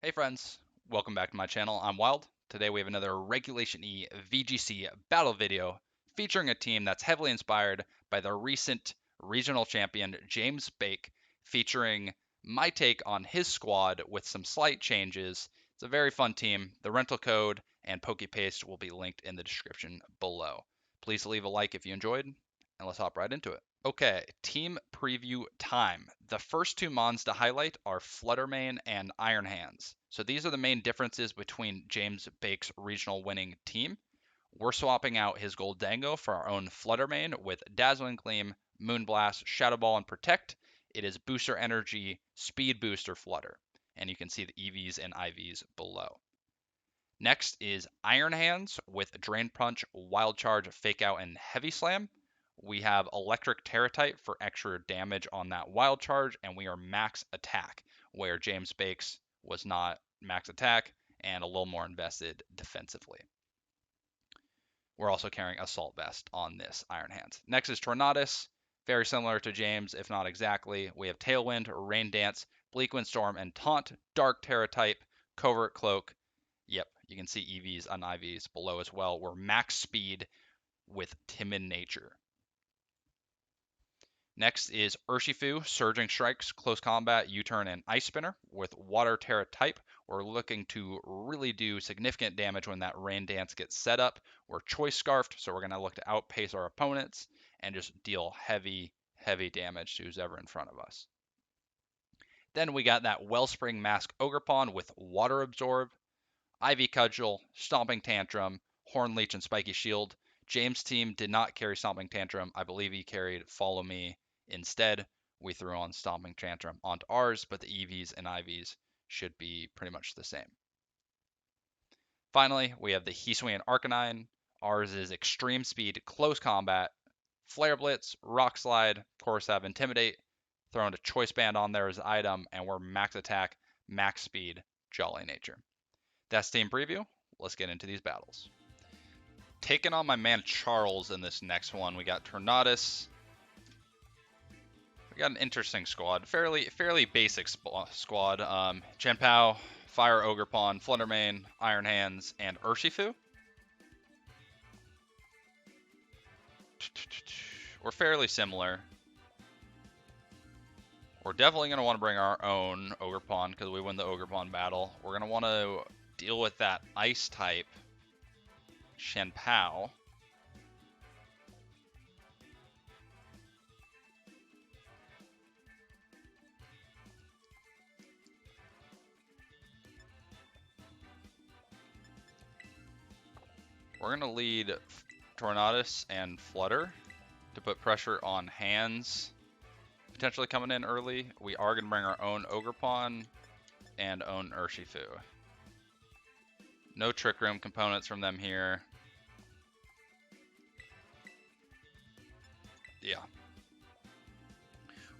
Hey friends, welcome back to my channel. I'm Wild. Today we have another Regulation E VGC battle video featuring a team that's heavily inspired by the recent regional champion James Baek, featuring my take on his squad with some slight changes. It's a very fun team. The rental code and PokePaste will be linked in the description below. Please leave a like if you enjoyed, and let's hop right into it. Okay, team preview time. The first two mons to highlight are Fluttermane and Iron Hands. So these are the main differences between James Baek's regional winning team. We're swapping out his Goldango for our own Fluttermane with Dazzling Gleam, Moonblast, Shadow Ball, and Protect. It is Booster Energy, Speed Booster Flutter. And you can see the EVs and IVs below. Next is Iron Hands with Drain Punch, Wild Charge, Fake Out, and Heavy Slam. We have Electric Terratite for extra damage on that Wild Charge, and we are max attack, where James Baek's was not max attack and a little more invested defensively. We're also carrying Assault Vest on this Iron Hands. Next is Tornadus, very similar to James, if not exactly. We have Tailwind, Rain Dance, Bleak Wind Storm, and Taunt, Dark Terra type, Covert Cloak. Yep, you can see EVs and IVs below as well. We're max speed with Timid Nature. Next is Urshifu, Surging Strikes, Close Combat, U-Turn, and Ice Spinner with Water Terra type. We're looking to really do significant damage when that Rain Dance gets set up. We're Choice Scarfed, so we're going to look to outpace our opponents and just deal heavy damage to who's ever in front of us. Then we got that Wellspring Mask Ogerpon with Water Absorb, Ivy Cudgel, Stomping Tantrum, Horn Leech, and Spiky Shield. James' team did not carry Stomping Tantrum. I believe he carried Follow Me. Instead, we threw on Stomping Tantrum onto ours, but the EVs and IVs should be pretty much the same. Finally, we have the Hisuian Arcanine. Ours is Extreme Speed, Close Combat, Flare Blitz, Rock Slide, of course have Intimidate, throwing a Choice Band on there as an item, and we're Max Attack, Max Speed, Jolly Nature. That's team preview. Let's get into these battles. Taking on my man Charles in this next one, we got Tornadus. We got an interesting squad, fairly basic squad. Chenpao, Fire Ogerpon, Fluttermane, Iron Hands, and Urshifu. We're fairly similar. We're definitely going to want to bring our own Ogerpon because we win the Ogerpon battle. We're going to want to deal with that Ice type Chenpao. We're going to lead Tornadus and Flutter to put pressure on Hands, potentially coming in early. We are going to bring our own Ogerpon and own Urshifu. No Trick Room components from them here. Yeah.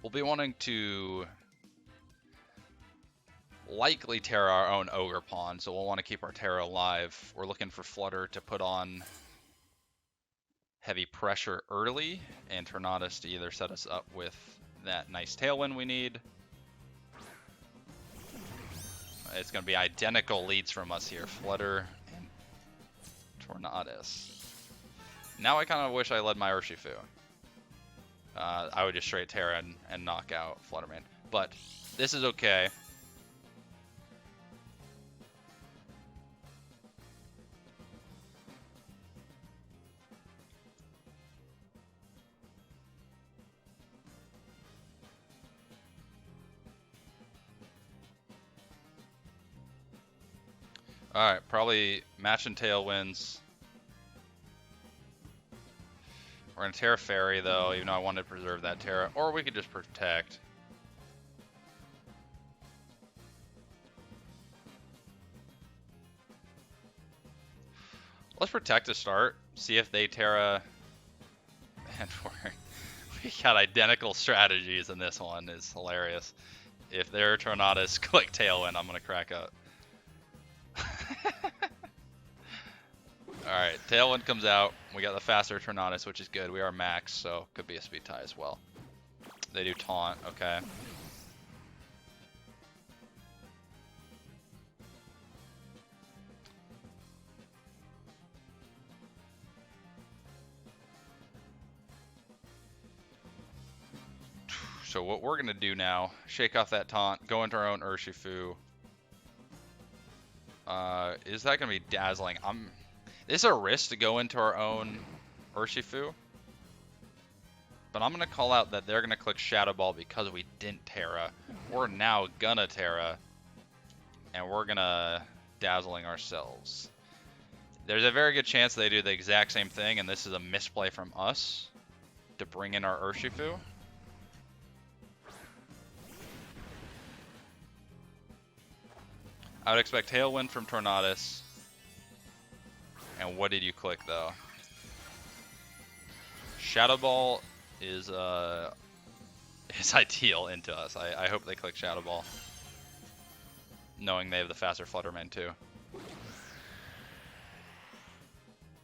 We'll be wanting to likely Terra our own Ogerpon, so we'll want to keep our Terra alive. We're looking for Flutter to put on heavy pressure early, and Tornadus to either set us up with that nice Tailwind we need. It's going to be identical leads from us here, Flutter and Tornadus. Now I kind of wish I led my Urshifu. I would just straight Terra and knock out Fluttermane, but this is okay. Alright, probably match and Tailwinds. We're going to Terra Fairy, though, even though I wanted to preserve that Terra. Or we could just Protect. Let's Protect to start. See if they Terra... And we got identical strategies in this one. It's hilarious. If their Tornadus click Tailwind, I'm going to crack up. Alright, Tailwind comes out. We got the faster Tornadus, which is good. We are max, so could be a speed tie as well. They do Taunt, okay. So what we're gonna do now, shake off that taunt, go into our own Urshifu. Is that gonna be dazzling? It's a risk to go into our own Urshifu, but I'm gonna call out that they're gonna click Shadow Ball because we didn't Terra. We're now gonna Terra, and we're gonna dazzling ourselves. There's a very good chance they do the exact same thing, and this is a misplay from us to bring in our Urshifu. I would expect Tailwind from Tornadus. And what did you click though? Shadow Ball is ideal into us. I hope they click Shadow Ball, knowing they have the faster Flutterman too.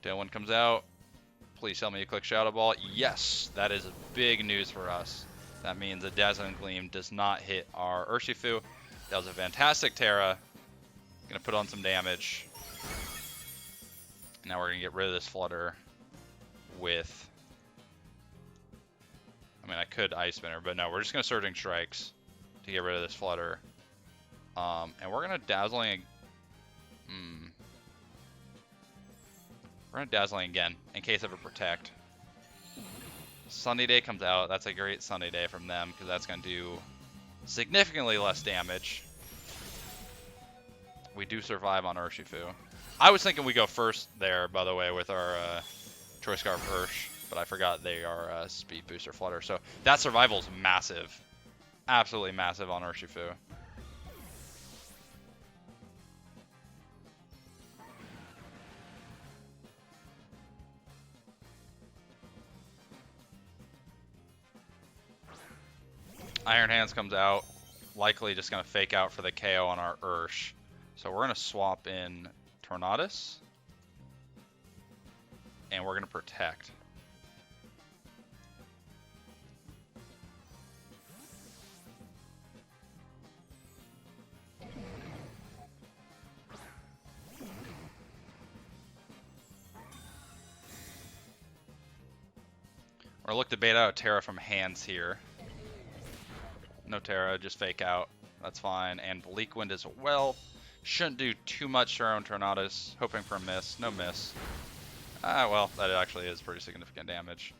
Tailwind comes out. Please tell me you click Shadow Ball. Yes, that is big news for us. That means a Dazzling Gleam does not hit our Urshifu. That was a fantastic Terra. Gonna put on some damage. Now we're gonna get rid of this Flutter with... I mean, I could Ice Spinner, but no, we're just gonna Surging Strikes to get rid of this Flutter. And we're gonna Dazzling... We're gonna Dazzling again, in case of a Protect. Sunny Day comes out. That's a great Sunny Day from them, because that's gonna do significantly less damage. We do survive on Urshifu. I was thinking we go first there, by the way, with our Choice Scarf Ursh, but I forgot they are Speed Booster Flutter. So that survival is massive. Absolutely massive on Urshifu. Iron Hands comes out. Likely just going to fake out for the KO on our Ursh. So we're going to swap in Tornadus. And we're going to Protect. Or look to bait out a Terra from hands here. No Terra, just fake out. That's fine. And Bleak Wind as well. Shouldn't do too much to our own Tornadus. Hoping for a miss. No miss. Well, that actually is pretty significant damage.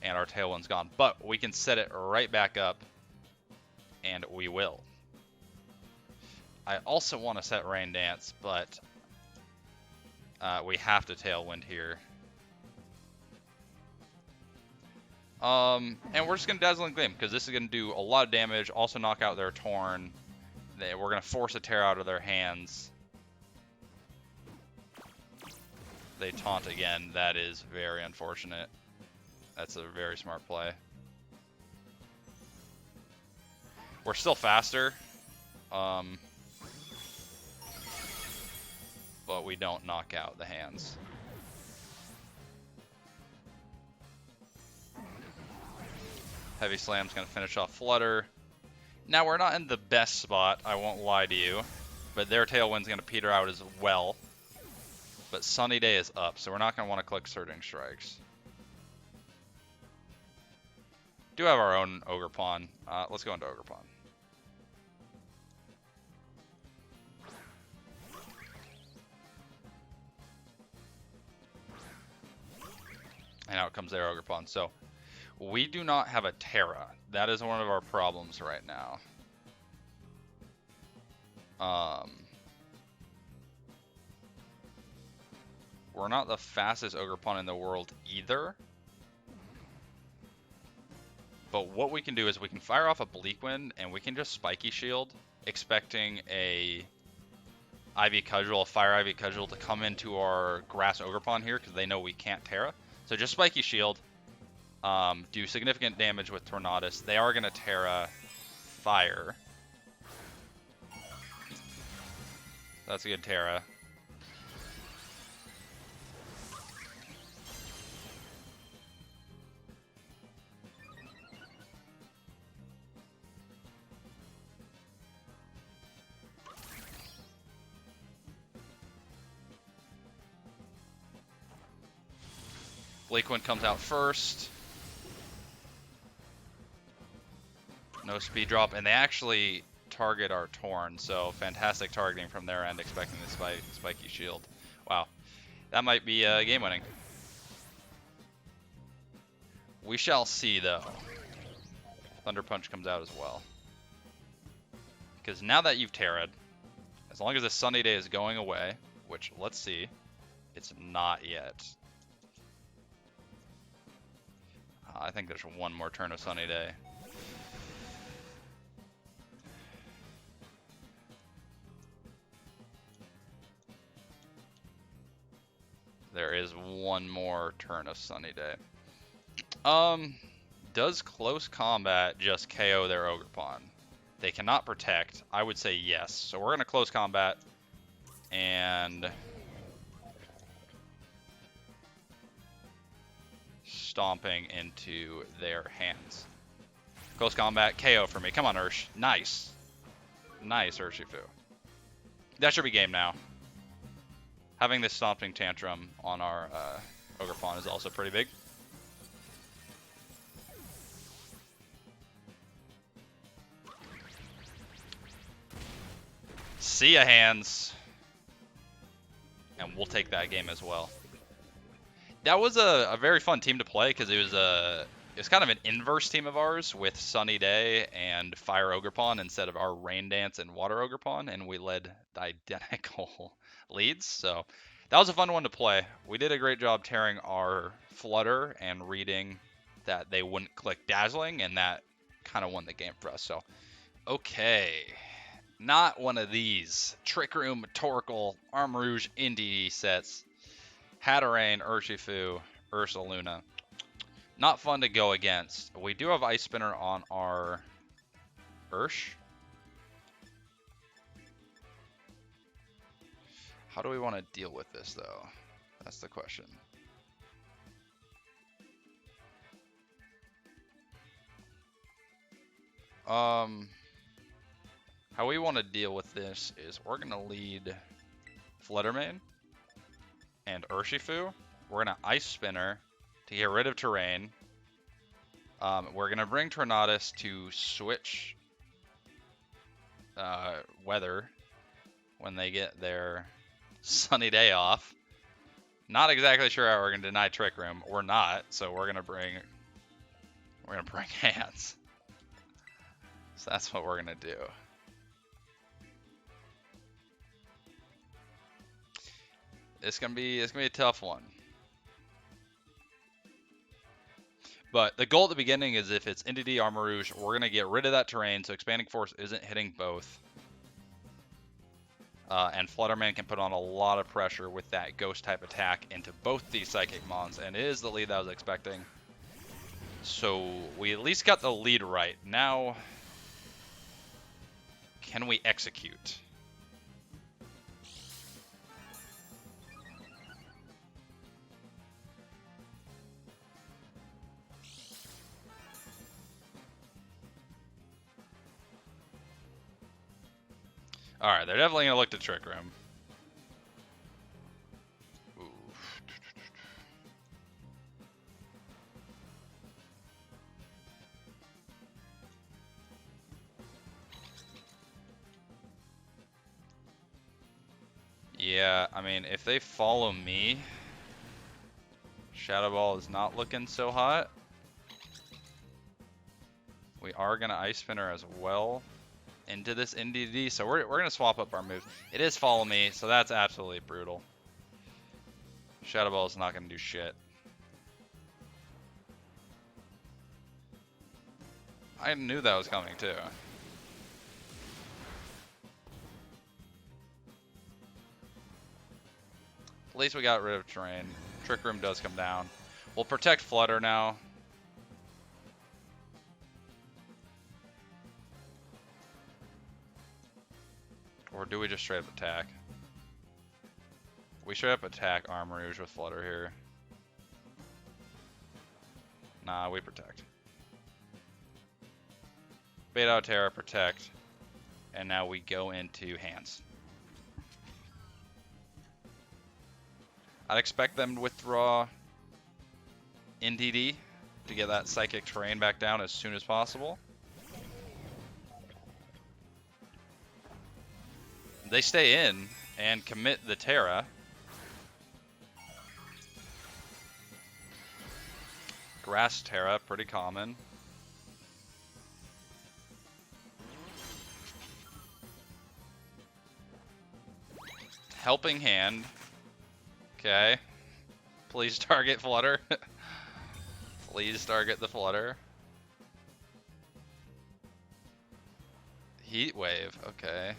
And our Tailwind's gone. But we can set it right back up. And we will. I also want to set Rain Dance, but we have to Tailwind here. And we're just going to Dazzling Gleam, because this is going to do a lot of damage, also knock out their Torn. We're going to force a Terra out of their hands. They taunt again. That is very unfortunate. That's a very smart play. We're still faster. But we don't knock out the hands. Heavy Slam's going to finish off Flutter. Now, we're not in the best spot, I won't lie to you. But their Tailwind's going to peter out as well. But Sunny Day is up, so we're not going to want to click Surging Strikes. Do have our own Ogerpon. Let's go into Ogerpon. And out comes their Ogerpon. So, we do not have a Terra. That is one of our problems right now. We're not the fastest Ogerpon in the world either. But what we can do is we can fire off a Bleak Wind and we can just Spiky Shield, expecting a Ivy Cudgel, a Fire Ivy Cudgel to come into our Grass Ogerpon here because they know we can't Terra. So just Spiky Shield, do significant damage with Tornadus. They are going to Terra Fire. That's a good Terra. Bleak Wind comes out first. No speed drop, and they actually target our Torn, so fantastic targeting from their end, expecting the spiky shield. Wow, that might be game winning. We shall see, though. Thunder Punch comes out as well. Because now that you've Terra'd, as long as the Sunny Day is going away, which, let's see, it's not yet. I think there's one more turn of Sunny Day. There is one more turn of Sunny Day. Does close combat just KO their Ogerpon? They cannot protect. I would say yes. So we're going to close combat and stomping into their hands. Close combat, KO for me. Come on, Ursh. Nice. Nice, Urshifu. That should be game now. Having this stomping tantrum on our Ogerpon is also pretty big. See ya, hands. And we'll take that game as well. That was a very fun team to play because it was kind of an inverse team of ours with Sunny Day and Fire Ogerpon instead of our Rain Dance and Water Ogerpon, and we led the identical leads. So that was a fun one to play. We did a great job tearing our Flutter and reading that they wouldn't click Dazzling, and that kind of won the game for us. So, okay. Not one of these Trick Room, Torkoal, Armarouge, Indie sets. Hatterene, Urshifu, Ursaluna. Not fun to go against. We do have Ice Spinner on our Ursh. How do we want to deal with this, though? That's the question. How we want to deal with this is we're going to lead Fluttermane and Urshifu. We're going to Ice Spinner to get rid of terrain. We're going to bring Tornadus to switch weather when they get their Sunny Day off. Not exactly sure how we're going to deny Trick Room. We're not, so we're going to bring Hands. So that's what we're going to do. It's gonna be a tough one. But the goal at the beginning is if it's Entity Armarouge, we're gonna get rid of that terrain so Expanding Force isn't hitting both. And Fluttermane can put on a lot of pressure with that ghost type attack into both these Psychic Mons, and it is the lead that I was expecting. So we at least got the lead right. Now, can we execute? Alright, they're definitely going to look to Trick Room. Ooh. Yeah, I mean, if they follow me, Shadow Ball is not looking so hot. We are going to Ice Spinner as well into this NDD, so we're going to swap up our moves. It is Follow Me, so that's absolutely brutal. Shadow Ball is not going to do shit. I knew that was coming too. At least we got rid of terrain. Trick Room does come down. We'll protect Flutter now. Or do we just straight up attack? We straight up attack Armarouge with Flutter here. Nah, we protect. Bait out Terra, protect. And now we go into Hands. I'd expect them to withdraw NDD to get that Psychic terrain back down as soon as possible. They stay in and commit the Terra. Grass Terra, pretty common. Helping Hand. Okay. Please target Flutter. Please target the Flutter. Heat Wave, okay.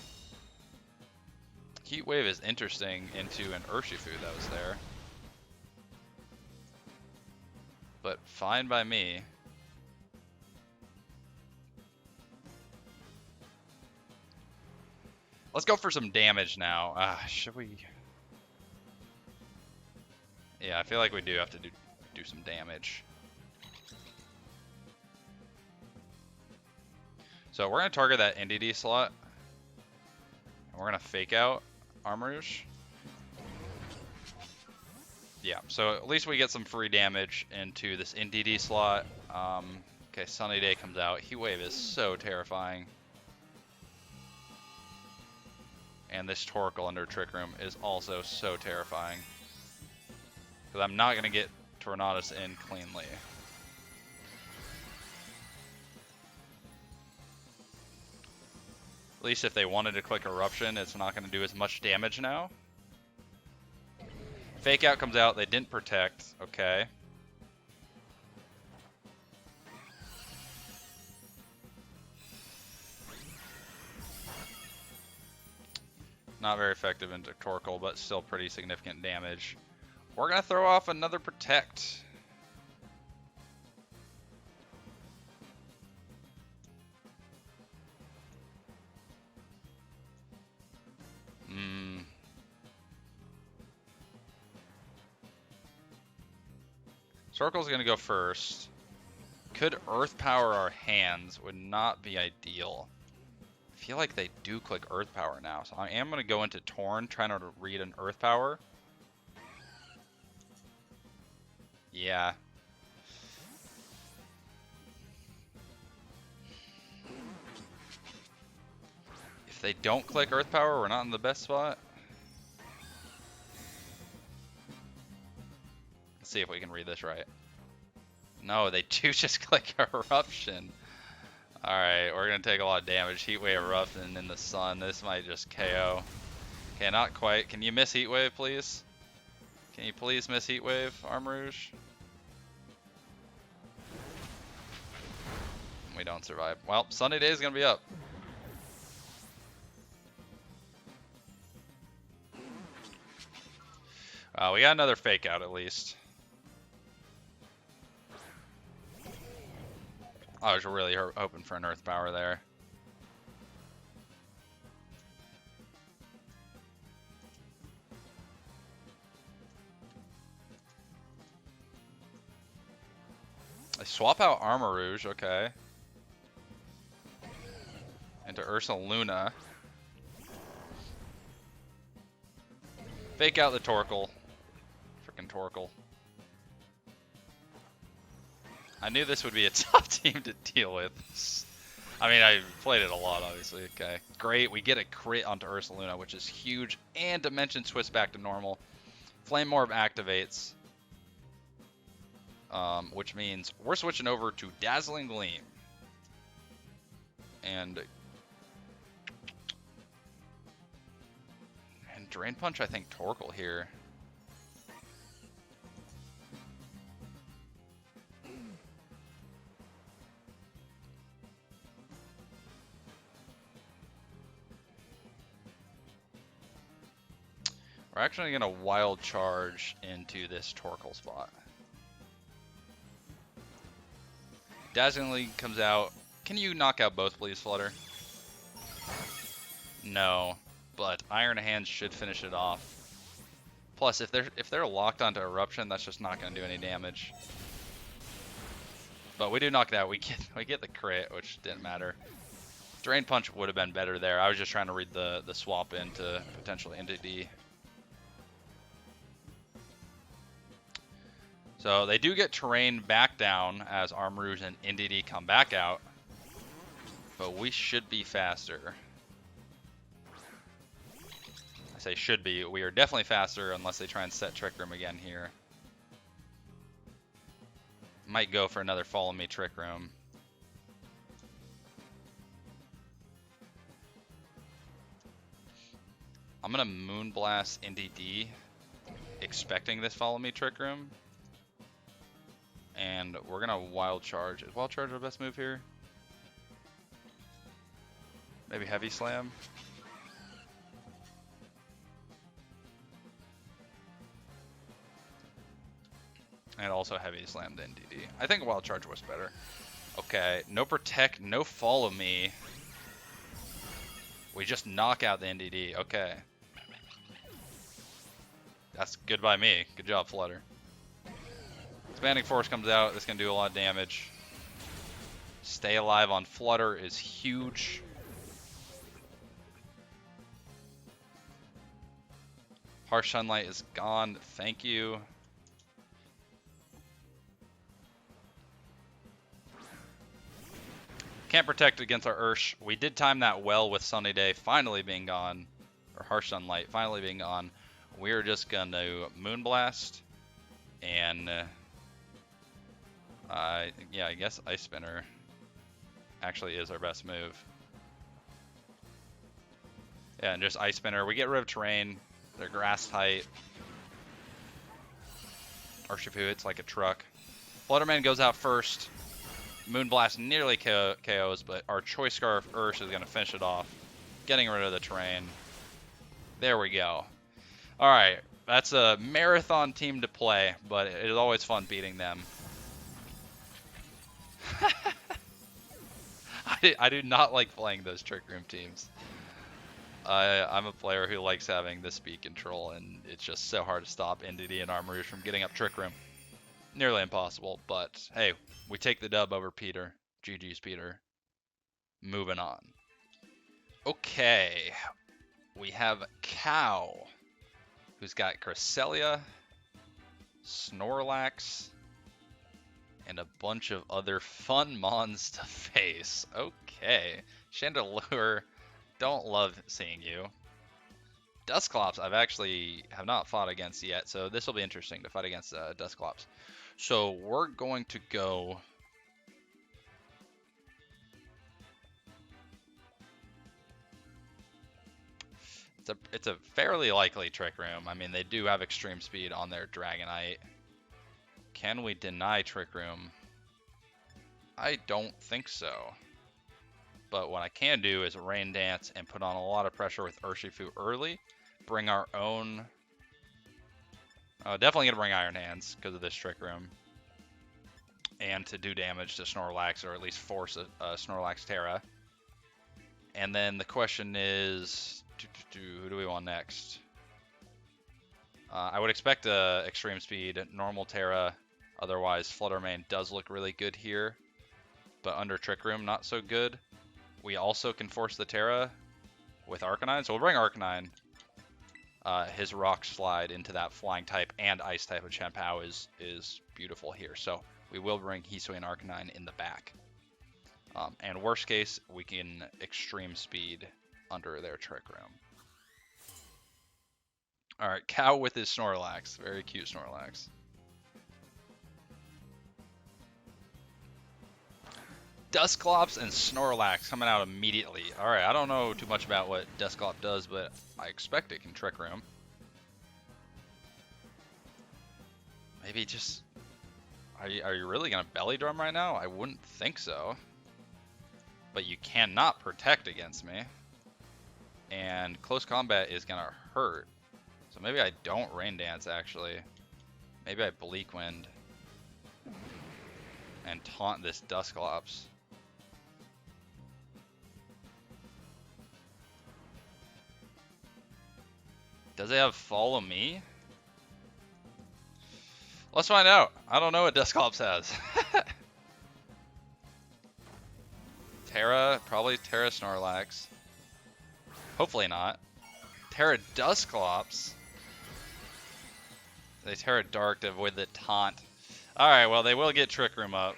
Heat Wave is interesting into an Urshifu that was there. But fine by me. Let's go for some damage now. Should we? Yeah, I feel like we do have to do some damage. So we're going to target that NDD slot. And we're going to fake out Armarouge. Yeah, so at least we get some free damage into this NDD slot. Okay, Sunny Day comes out. Heat Wave is so terrifying. And this Torkoal under Trick Room is also so terrifying. Because I'm not going to get Tornadus in cleanly. At least if they wanted to click Eruption, it's not going to do as much damage now. Fake Out comes out. They didn't protect. Okay. Not very effective into Torkoal, but still pretty significant damage. We're going to throw off another Protect. Circle's going to go first. Could Earth Power our hands? Would not be ideal. I feel like they do click Earth Power now, so I am going to go into Torn, trying to read an Earth Power. Yeah. If they don't click Earth Power, we're not in the best spot. Let's see if we can read this right. No, they do just click Eruption. Alright, we're going to take a lot of damage. Heat Wave Eruption in the sun. This might just KO. Okay, not quite. Can you miss Heat Wave, please? Can you please miss Heat Wave, Armarouge? We don't survive. Well, Sunny Day is going to be up. We got another Fake Out at least. I was really hoping for an Earth Power there. I swap out Armarouge, okay. Into Ursaluna. Fake out the Torkoal. Freaking Torkoal. I knew this would be a tough team to deal with. I mean, I played it a lot, obviously. Okay, great. We get a crit onto Ursaluna, which is huge. And Dimension switch back to normal. Flame Orb activates. Which means we're switching over to Dazzling Gleam. And Drain Punch, I think Torkoal here. We're actually going to Wild Charge into this Torkoal spot. Dazzling Gleam comes out. Can you knock out both, please, Flutter? No, but Iron Hands should finish it off. Plus, if they're locked onto Eruption, that's just not going to do any damage. But we do knock it out. We get the crit, which didn't matter. Drain Punch would have been better there. I was just trying to read the swap into potentially into D. So they do get terrain back down as Armarouge and NDD come back out. But we should be faster. say should be. We are definitely faster unless they try and set Trick Room again here. Might go for another Follow Me Trick Room. I'm going to Moonblast NDD, expecting this Follow Me Trick Room. And we're going to Wild Charge. Is Wild Charge our best move here? Maybe Heavy Slam? And also Heavy Slam the NDD. I think Wild Charge was better. Okay, no Protect, no Follow Me. We just knock out the NDD. Okay. That's good by me. Good job, Flutter. Expanding Force comes out. This can do a lot of damage. Stay alive on Flutter is huge. Harsh Sunlight is gone. Thank you. Can't protect against our Ursh. We did time that well with Sunny Day finally being gone. Or Harsh Sunlight finally being gone. We're just going to Moonblast. And, yeah, I guess Ice Spinner actually is our best move. Yeah, and just Ice Spinner. We get rid of Terrain. They're Grass type. Urshifu, it's like a truck. Flutterman goes out first. Moonblast nearly KOs, but our Choice Scarf Ursh is going to finish it off. Getting rid of the Terrain. There we go. Alright, that's a marathon team to play, but it is always fun beating them. I do not like playing those Trick Room teams. I'm a player who likes having the speed control, and it's just so hard to stop NDD and Armourouge from getting up Trick Room. Nearly impossible, but hey, we take the dub over Peter. GG's Peter. Moving on. Okay, we have Cow, who's got Cresselia, Snorlax, and a bunch of other fun mons to face. Okay, Chandelure, don't love seeing you. Dusclops, I've actually have not fought against yet, so this will be interesting to fight against Dusclops. So we're going to go. It's a fairly likely Trick Room. I mean, they do have extreme speed on their Dragonite. Can we deny Trick Room? I don't think so. But what I can do is Rain Dance and put on a lot of pressure with Urshifu early. Bring our own. Definitely going to bring Iron Hands because of this Trick Room. And to do damage to Snorlax, or at least force a Snorlax Terra. And then the question is, who do we want next? I would expect Extreme Speed, Normal Terra. Otherwise, Fluttermane does look really good here. But under Trick Room, not so good. We also can force the Terra with Arcanine. So we'll bring Arcanine. His Rock Slide into that Flying type and Ice type of Chien-Pao is beautiful here. So we will bring Hisuian Arcanine in the back. And worst case, we can Extreme Speed under their Trick Room. Alright, Cow with his Snorlax. Very cute Snorlax. Dusclops and Snorlax coming out immediately. Alright, I don't know too much about what Dusclop does, but I expect it can Trick Room. Maybe just... Are you really going to Belly Drum right now? I wouldn't think so. But you cannot protect against me. And Close Combat is going to hurt. So maybe I don't Rain Dance, actually. Maybe I Bleak Wind. And taunt this Dusclops. Does it have Follow Me? Let's find out. I don't know what Dusclops has. Terra, probably Terra Snorlax. Hopefully not. Terra Dusclops. They Terra Dark to avoid the taunt. Alright, well, they will get Trick Room up.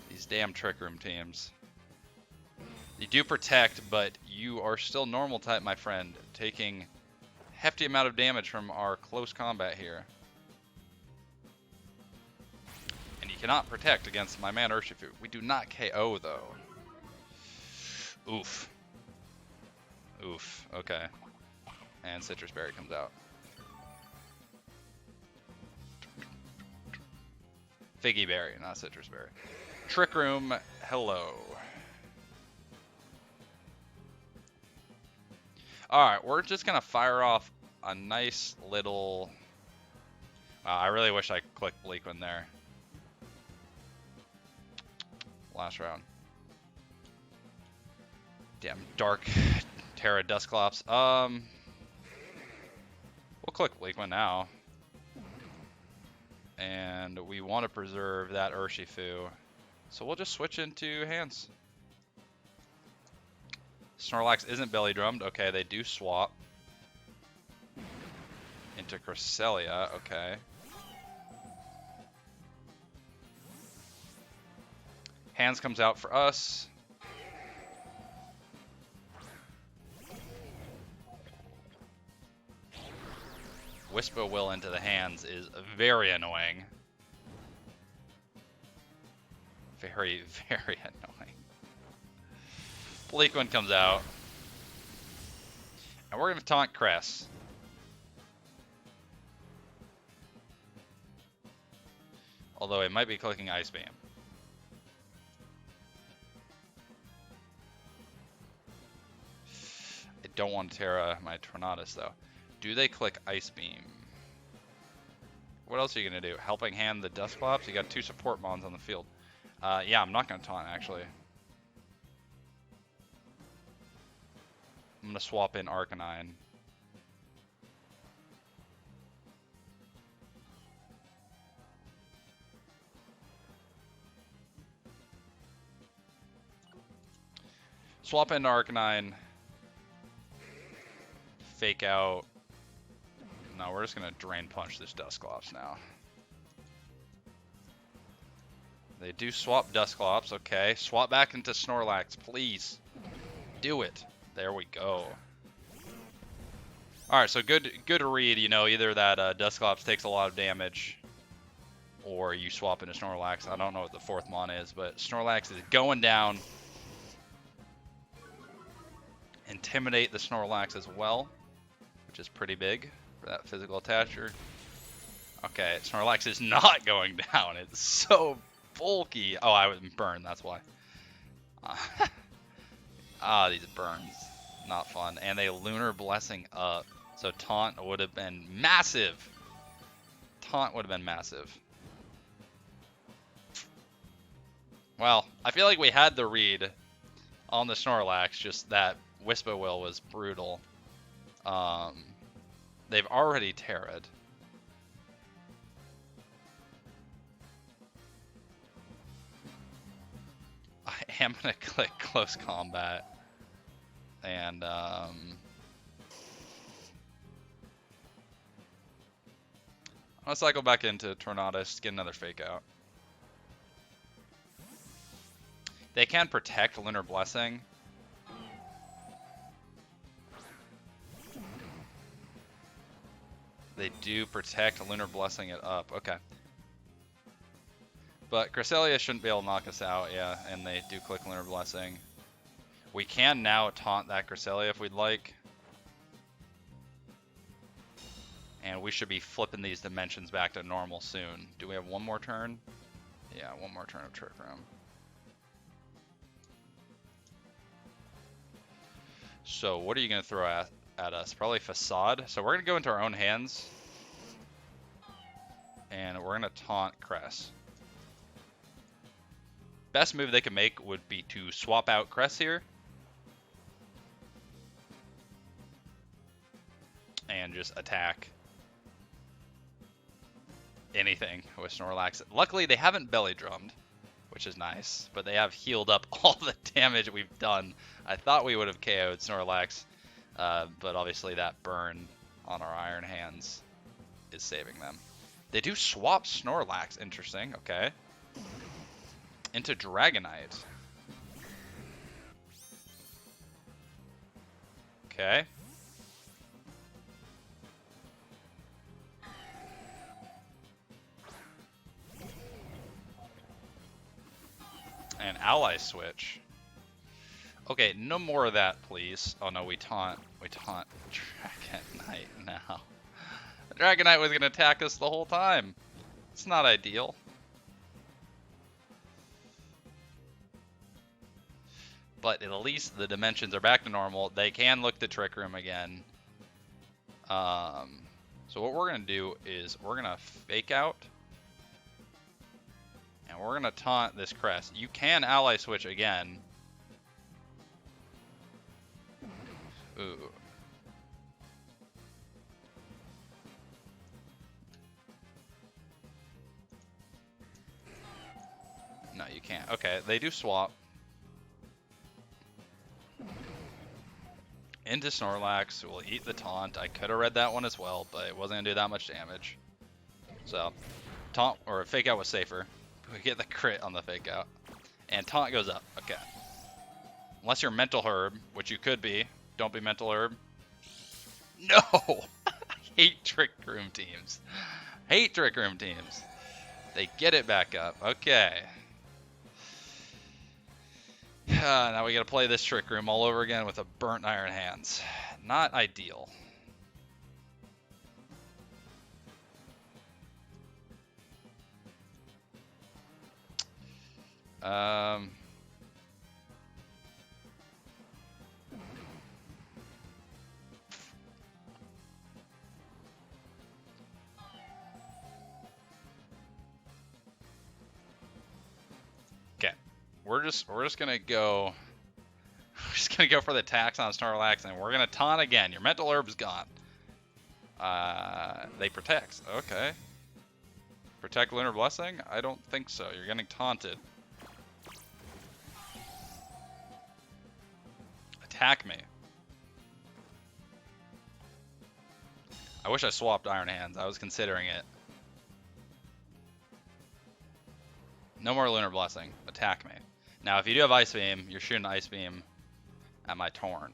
These damn Trick Room teams. You do protect, but you are still Normal type, my friend. Taking hefty amount of damage from our close combat here. And you cannot protect against my man Urshifu. We do not KO, though. Oof. Oof. Okay. And Citrus Berry comes out. Figgy Berry, not Citrus Berry. Trick Room, hello. Alright, we're just going to fire off a nice little... I really wish I clicked Bleakwind there. Last round. Damn, Dark Terra Dusclops. We'll click Bleakwind now. And we want to preserve that Urshifu. So we'll just switch into hands. Snorlax isn't belly drummed. Okay, they do swap. Into Cresselia. Okay. Hands comes out for us. Whisper-Will into the hands is very annoying. Very, very annoying. Bleakwind comes out. And we're going to taunt Cress. Although it might be clicking Ice Beam. I don't want to Terra my Tornadus though. Do they click Ice Beam? What else are you going to do? Helping Hand the Dusclops? You got 2 support mons on the field. Yeah, I'm not going to taunt actually. I'm going to swap in Arcanine. Swap into Arcanine. Fake out. No, we're just going to Drain Punch this Dusclops now. They do swap Dusclops. Okay. Swap back into Snorlax, please. Do it. There we go. Alright, so good read. You know, either that Dusclops takes a lot of damage, or you swap into Snorlax. I don't know what the 4th mon is, but Snorlax is going down. Intimidate the Snorlax as well, which is pretty big for that physical attacher. Okay, Snorlax is not going down. It's so bulky. Oh, I was burned, that's why. These burns. Not fun. And they Lunar Blessing up. So Taunt would have been massive. Taunt would have been massive. Well, I feel like we had the read on the Snorlax, just that Whisper-Will was brutal. They've already Terra'd. I am going to click Close Combat. And, I'm going to cycle back into Tornadus, get another Fake Out. They can protect Lunar Blessing. They do protect Lunar Blessing it up. Okay. But Cresselia shouldn't be able to knock us out, yeah, and they do click Lunar Blessing. We can now taunt that Cresselia if we'd like. And we should be flipping these dimensions back to normal soon. Do we have one more turn? Yeah, one more turn of Trick Room. So what are you going to throw at us? Probably Facade. So we're going to go into our own hands. And we're going to taunt Cress. Best move they could make would be to swap out Cress here. And just attack anything with Snorlax. Luckily, they haven't belly drummed, which is nice. But they have healed up all the damage we've done. I thought we would have KO'd Snorlax. But obviously that burn on our Iron Hands is saving them. They do swap Snorlax. Interesting. Okay. Into Dragonite. Okay. ally switch. Okay, no more of that, please. Oh no, we taunt Dragonite now. Dragonite was gonna attack us the whole time. It's not ideal. But at least the dimensions are back to normal. They can look the Trick Room again. So what we're gonna do is we're gonna fake out. And we're gonna taunt this crest. You can ally switch again. Ooh. No, you can't. Okay, they do swap. Into Snorlax, we'll eat the taunt. I could have read that one as well, but it wasn't gonna do that much damage. So, taunt or fake out was safer. We get the crit on the fake out. And taunt goes up. Okay. Unless you're Mental Herb, which you could be. Don't be Mental Herb. No! I hate Trick Room teams. Hate Trick Room teams. They get it back up. Okay. Now we gotta play this Trick Room all over again with a burnt Iron Hands. Not ideal. Okay, we're just gonna go. We're just gonna go for the tax on Snorlax, and we're gonna taunt again. Your Mental Herb's gone. They protect. Okay. Protect Lunar Blessing? I don't think so. You're getting taunted. Attack me. I wish I swapped Iron Hands. I was considering it. No more Lunar Blessing. Attack me. Now, if you do have Ice Beam, you're shooting Ice Beam at my Torn.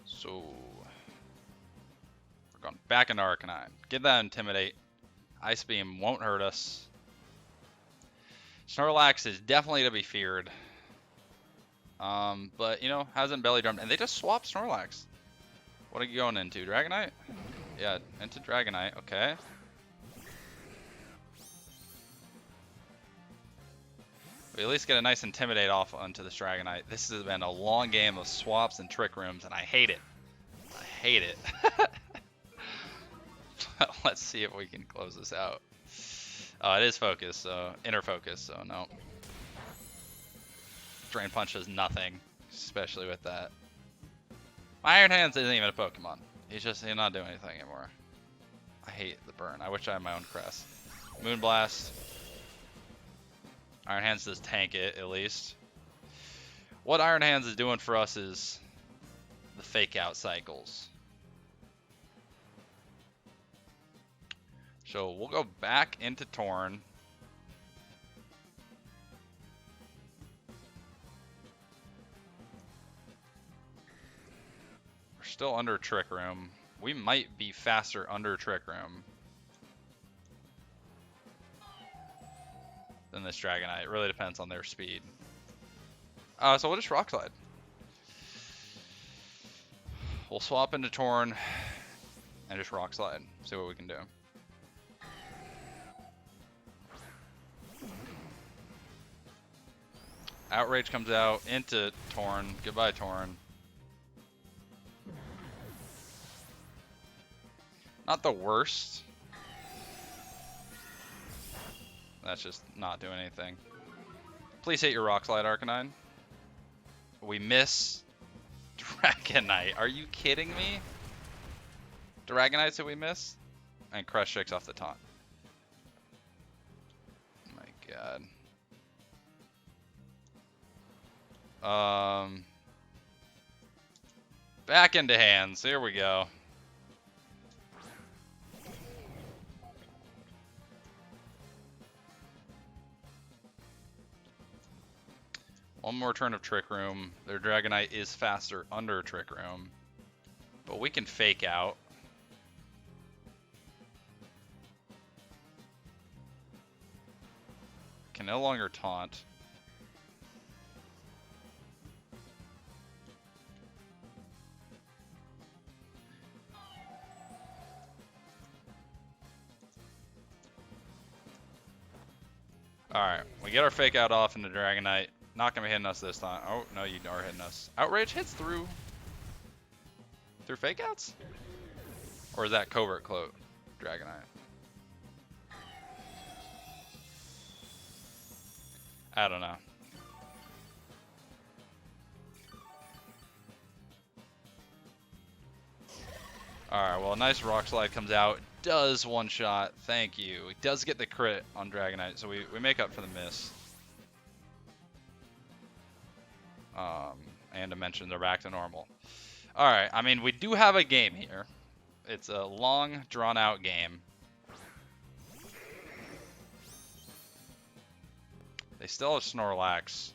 So, we're going back into Arcanine. Get that Intimidate. Ice Beam won't hurt us. Snorlax is definitely to be feared. But, you know, hasn't belly drummed. And they just swapped Snorlax. What are you going into? Dragonite? Yeah, into Dragonite. Okay. We at least get a nice Intimidate off onto this Dragonite. This has been a long game of swaps and Trick Rooms, and I hate it. I hate it. Let's see if we can close this out. Oh, it is focus, so inner focus, so no. Drain Punch does nothing, especially with that. My Iron Hands isn't even a Pokemon. He's not doing anything anymore. I hate the burn. I wish I had my own crest. Moonblast. Iron Hands does tank it, at least. What Iron Hands is doing for us is the fake out cycles. So we'll go back into Torn. We're still under Trick Room. We might be faster under Trick Room than this Dragonite. It really depends on their speed. So we'll just Rock Slide. We'll swap into Torn and just Rock Slide. See what we can do. Outrage comes out into Torn. Goodbye, Torn. Not the worst. That's just not doing anything. Please hit your Rock Slide, Arcanine. We miss Dragonite. Are you kidding me? Dragonites that we miss? And Crush Shakes off the taunt. Oh my god. Back into hands. Here we go. One more turn of Trick Room. Their Dragonite is faster under Trick Room. But we can fake out. can no longer taunt. Alright, we get our fake out off into Dragonite. Not gonna be hitting us this time. Oh, no, you are hitting us. Outrage hits through fake outs? Or is that covert cloak Dragonite? I don't know. Alright, well, a nice Rock Slide comes out. Does one shot. Thank you. He does get the crit on Dragonite, so we make up for the miss. And to mention, they're back to normal. Alright, I mean, we do have a game here. It's a long, drawn-out game. They still have Snorlax.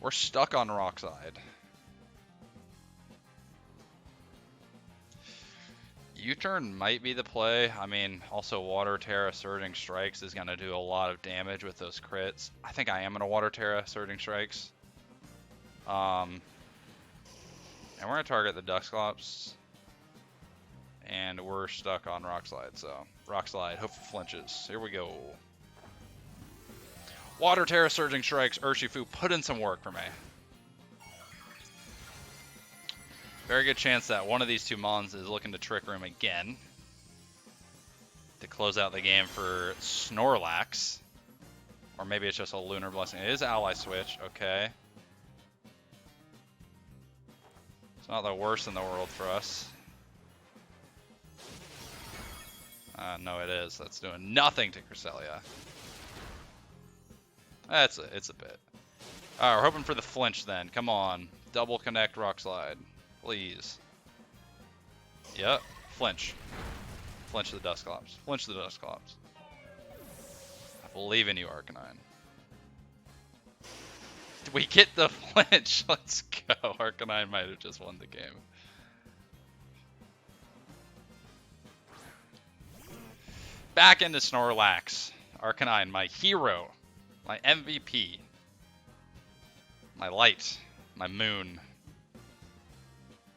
We're stuck on Rockside. U-turn might be the play. I mean, also Water Terra Surging Strikes is going to do a lot of damage with those crits. I think I am going to Water Terra Surging Strikes. And we're going to target the Dusklops. And we're stuck on Rock Slide, so Rock Slide, hope it flinches. Here we go. Water Terra Surging Strikes, Urshifu, put in some work for me. Very good chance that one of these two Mons is looking to Trick Room again to close out the game for Snorlax. Or maybe it's just a Lunar Blessing. It is Ally Switch, okay. It's not the worst in the world for us. No, it is. That's doing nothing to Cresselia. It's a bit. Alright, we're hoping for the flinch then. Come on. Double connect Rock Slide. Please. Yep. Flinch. Flinch the Dusclops. Flinch the Dusclops. I believe in you, Arcanine. Did we get the flinch? Let's go. Arcanine might have just won the game. Back into Snorlax. Arcanine, my hero. My MVP. My light. My moon.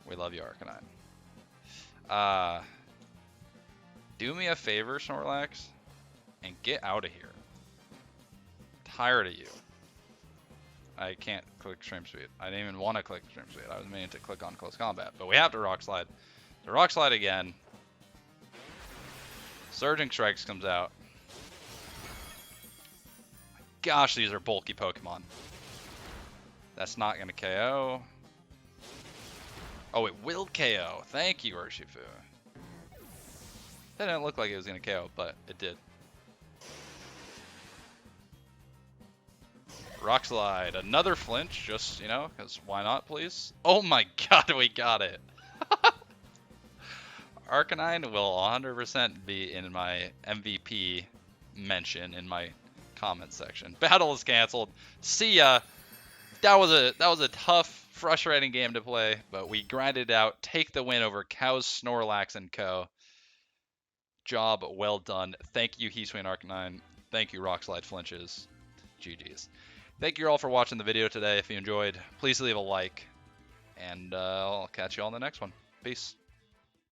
We love you, Arcanine. Do me a favor, Snorlax, and get out of here. Tired of you. I can't click Stream Speed. I didn't even want to click Stream Speed. I was meaning to click on Close Combat. But we have to Rock Slide. The Rock Slide again. Surging Strikes comes out. Gosh, these are bulky Pokemon. That's not going to KO. Oh, it will KO. Thank you, Urshifu. That didn't look like it was going to KO, but it did. Rock Slide. Another flinch, just, you know, because why not, please? Oh my god, we got it. Arcanine will 100% be in my MVP mention in my comment section. Battle is canceled. See ya. That was a tough, frustrating game to play, but we grinded it out. Take the win over Cows, Snorlax, and Co. Job well done. Thank you, Hisuian Arcanine. Thank you, Rock Slide Flinches. GG's. Thank you all for watching the video today. If you enjoyed, please leave a like, and I'll catch you all in the next one. Peace.